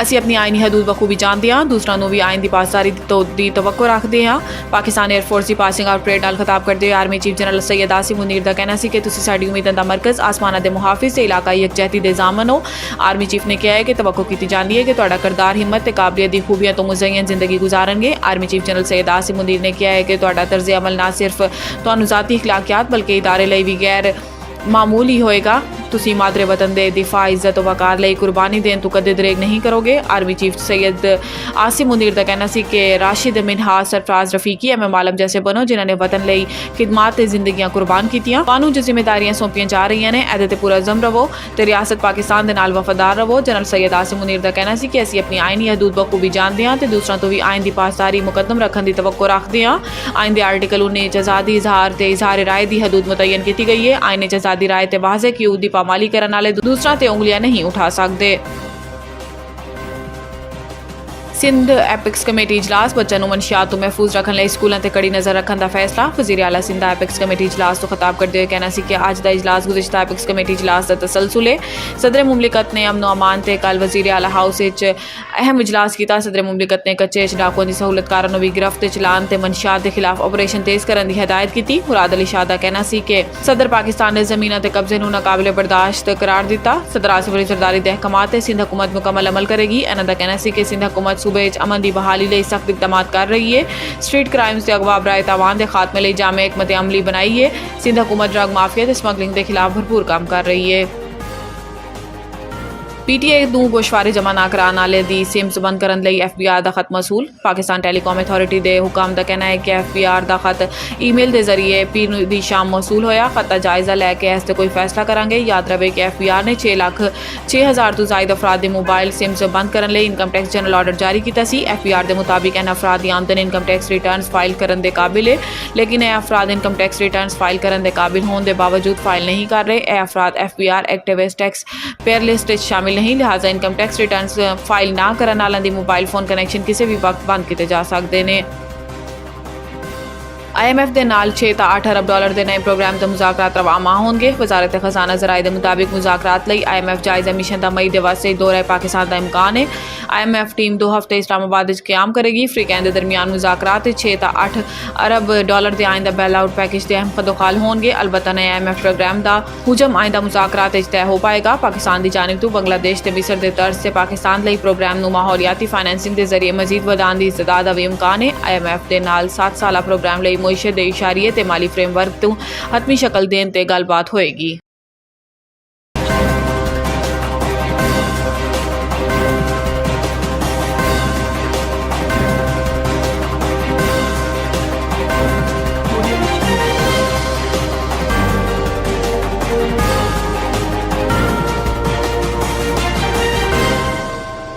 ਅਸੀਂ ਆਪਣੀ ਆਇਨੀ ਹਦੂਦ ਬਖੂਬੀ ਜਾਣਦੇ ਹਾਂ, ਦੂਸਰਾਂ ਨੂੰ ਵੀ ਆਇਨ ਦੀ ਪਾਸਦਾਰੀ ਦੀ ਤਵੱਕੋ ਰੱਖਦੇ ਹਾਂ। ਪਾਕਿਸਤਾਨ 에ਅਰਫੋਰਸ ਦੀ ਪਾਸਿੰਗ ਆਊਟ ਪਰੇਡ ਨਾਲ ਖਿਤਾਬ ਕਰਦੇ ਹੋਏ army chief general Syed Asim Munir ਦਾ ਕਹਿਣਾ ਸੀ ਕਿ ਤੁਸੀਂ ਸਾਡੀ ਉਮੀਦਾਂ ਦਾ ਮਰਕਜ਼, ਆਸਮਾਨਾਂ ਦੇ ਮੁਹਾਫਿਜ਼ ਤੇ ਇਲਾਕਾਈ ਯਕਜਹਿਤੀ ਦੇ ਜ਼ਾਮਨ ਹੋ। ਆਰਮੀ ਚੀਫ ਨੇ ਕਿਹਾ ਹੈ ਕਿ ਤਵੱਕੋ ਕੀਤੀ ਜਾਂਦੀ ਹੈ ਕਿ ਤੁਹਾਡਾ ਕਿਰਦਾਰ, ਹਿੰਮਤ ਤੇ ਕਾਬਲੀਅਤ ਦੀ ਖੂਬੀਆਂ ਤੋਂ ਮੁਜ਼ੱਯਨ ਜ਼ਿੰਦਗੀ ਗੁਜ਼ਾਰਨਗੇ। Army chief general Syed Asim Munir ਨੇ ਕਿਹਾ ਹੈ ਕਿ ਤੁਹਾਡਾ ਤਰਜ਼ ਅਮਲ ਨਾ ਸਿਰਫ ਤੁਹਾਨੂੰ ਜ਼ਾਤੀ ਅਖਲਾਕਿਆਤ ਬਲਕਿ ਇਦਾਰੇ ਲਈ ਵੀ ਗੈਰ ਮਾਮੂਲੀ ਹੋਏਗਾ। ਤੁਸੀਂ ਮਾਦਰੇ ਵਤਨ ਦੇ ਦਿਫਾ, ਇੱਜ਼ਤ ਵਕਾਰ ਲਈ ਕੁਰਬਾਨੀ ਦੇਣ ਤੋਂ ਕਦੇ ਦਰੇਗ ਨਹੀਂ ਕਰੋਗੇ। ਆਰਮੀ ਚੀਫ सैयद आसिम मुनीर ਦਾ ਕਹਿਣਾ ਸੀ ਕਿ ਰਾਸ਼ਿਦ ਮਿਨਹਾਜ, ਸਰਫਰਾਜ਼ ਰਫੀਕੀ, ਐਮ ਆਲਮ ਜੈਸੇ ਬਣੋ ਜਿਨ੍ਹਾਂ ਨੇ ਵਤਨ ਲਈ ਖਿਦਮਾਤ ਤੇ ਜ਼ਿੰਦਗੀਆਂ ਕੁਰਬਾਨ ਕੀਤੀਆਂ। ਤੁਹਾਨੂੰ ਜੋ ਜ਼ਿੰਮੇਦਾਰੀਆਂ ਸੌਂਪੀਆਂ ਜਾ ਰਹੀਆਂ ਨੇ ਇਹਦੇ ਤੇ ਪੂਰਾ ਜ਼ਮ ਰਵੋ ਤੇ ਰਿਆਸਤ ਪਾਕਿਸਤਾਨ ਦੇ ਨਾਲ ਵਫਾਦਾਰ ਰਵੋ। ਜਨਰਲ सैयद आसिम मुनीर ਦਾ ਕਹਿਣਾ ਸੀ ਕਿ ਅਸੀਂ ਆਪਣੀ ਆਇਨੀ ਹਦੂਦ ਬਖੂਬੀ ਜਾਣਦੇ ਹਾਂ ਤੇ ਦੂਸਰਾਂ ਤੋਂ ਵੀ ਆਇਨ ਦੀ ਪਾਸਦਾਰੀ ਮੁਕੱਦਮ ਰੱਖਣ ਦੀ ਤਵੱਕੋ ਰੱਖਦੇ ਹਾਂ। ਆਇਨ ਦੇ ਆਰਟੀਕਲ 19 'ਚ ਆਜ਼ਾਦੀ ਇਜ਼ਹਾਰ ਤੇ ਇਜ਼ਹਾਰ ਰਾਏ ਦੀ ਹਦੂਦ ਮੁਤੱਯਨ ਕੀਤੀ ਗਈ ਹੈ। ਆਇਨ 'ਚ ਆਜ਼ਾਦੀ ਰਾਏ ਤੇ ਵਾਜ਼ੇ ਕਿ ਉਹਦੀ ਪਾਮਾਲੀ ਕਰਨ ਵਾਲੇ दूसरा ते उंगलियां नहीं उठा सकते। सिंध एपिक्स कमेटी इजलास, बच्चों को मनशियात तो महफूज रखने लिए स्कूलों पर कड़ी नज़र रखने का फैसला। वज़ीर आला सिंध एपिक्स कमेटी इजलास तो खिताब करते हुए कहना सी कि अज का इजलास गुज़िश्ता एपिक्स कमेटी इजलास का तसलसल है। सदर मुमलिकत ने अमनो अमान से कल वज़ीर आला हाउस अहम इजलास किया। सदर मुमलिकत ने कच्चे डाकुओं की सहूलतकारों भी गिरफ्त चलान ते मनशियात के खिलाफ ऑपरेशन तेज़ करने की हिदायत की। मुराद अली शाह का कहना सी कि सदर पाकिस्तान ने ज़मीनों के कब्जे को नाकाबिले बर्दाश्त करार दिता। सदर आसिफ अली जरदारी के अहकामात सिंध हुकूमत मुकम्मल अमल करेगी। इन्हों का कहना सी कि सिंध हुकूमत सूबे अमन की बहाली ਲਈ सख्त इकदाम कर रही है। स्ट्रीट क्राइम्स के अगवा बराए तावान के खात्मे ਲਈ जामे हिकमत अमली बनाई है। सिंध हुकूमत ड्रग माफिया ते स्मगलिंग के खिलाफ भरपूर काम कर रही है। पीटीआई ਨੂੰ ਗੋਸ਼ਵਾਰੇ ਜਮ੍ਹਾਂ ਨਾ ਕਰਾਉਣ ਵਾਲੇ ਦੀ ਸਿਮਸ ਬੰਦ ਕਰਨ ਲਈ ਐਫਬੀਆਰ ਦਾ ਖਤ ਮਸੂਲ। ਪਾਕਿਸਤਾਨ ਟੈਲੀਕਾਮ ਅਥਾਰਟੀ ਦੇ ਹੁਕਮ ਦਾ ਕਹਿਣਾ ਹੈ ਕਿ ਐਫਬੀਆਰ ਦਾ ਖਤ ਈਮੇਲ ਦੇ ਜ਼ਰੀਏ ਪੀਰ ਦੀ ਸ਼ਾਮ ਮਸੂਲ ਹੋਇਆ। ਖਤ ਦਾ ਜਾਇਜ਼ਾ ਲੈ ਕੇ ਇਸ ਤੇ ਕੋਈ ਫੈਸਲਾ ਕਰਾਂਗੇ। ਯਾਦ ਰਵੇ ਕਿ ਐਫਬੀਆਰ ਨੇ 6,06,000 ਤੋਂ ਜ਼ਿਆਦਾ ਅਫਰਾਦ ਦੇ ਮੋਬਾਈਲ ਸਿਮਸ ਬੰਦ ਕਰਨ ਲਈ ਇਨਕਮ ਟੈਕਸ ਜਨਰਲ ਆਰਡਰ ਜਾਰੀ ਕੀਤਾ ਸੀ। ਐਫਬੀਆਰ ਦੇ ਮੁਤਾਬਿਕ ਇਹਨਾਂ ਅਫਰਾਦ ਦੀ ਆਮਦਨ ਇਨਕਮ ਟੈਕਸ ਰਿਟਰਨਸ ਫਾਈਲ ਕਰਨ ਦੇ ਕਾਬਿਲ ਹੈ, ਲੇਕਿਨ ਇਹ ਅਫਰਾਦ ਇਨਕਮ ਟੈਕਸ ਰਿਟਰਨਸ ਫਾਈਲ ਕਰਨ ਦੇ ਕਾਬਿਲ ਹੋਣ ਦੇ ਬਾਵਜੂਦ ਫਾਈਲ ਨਹੀਂ ਕਰ ਰਹੇ। ਇਹ ਅਫਰਾਦ ਐਫਬੀਆਰ ਐਕਟਿਵਿਸਟ ਟੈਕਸ पेयर लिस्ट शामिल नहीं, लिहाजा इनकम टैक्स रिटर्नस फाइल ना करने वालों की मोबाइल फोन कनैक्शन किसी भी वक्त बंद किए जा सकते हैं। IMF के नाल 6 तो 8 अरब डॉलर के नए प्रोग्राम के मुज़ाकरात रवाना होंगे। वजारत खजाना जराए के मुताबिक मुज़ाकरात लई IMF जायज़ा मिशन का मई के वास्ते दौरा पाकिस्तान का इम्कान है। IMF टीम 2 हफ्ते इस्लामाबाद क्याम करेगी। अफ्रीका के दरमियान मुज़ाकरात 6 तो 8 अरब डॉलर के आइंदा बैल आउट पैकेज के अहम खदोखाल होंगे। अलबत्ता नए IMF प्रोग्राम का हुजम आइंदा मुज़ाकरात तय हो पाएगा। पाकिस्तान की जानिब तो बांग्लादेश ते मिस्र के तर्ज से पाकिस्तान लई प्रोग्राम माहौलियाती फाइनेंसिंग के जरिए मजीद वधाने की इस्तदाद का भी इम्कान है। IMF के नाल 7 साला प्रोग्राम लई मुइशत दे इशारिये ते माली फ्रेमवर्क तो हतमी शक्ल देने ते गलबात होएगी।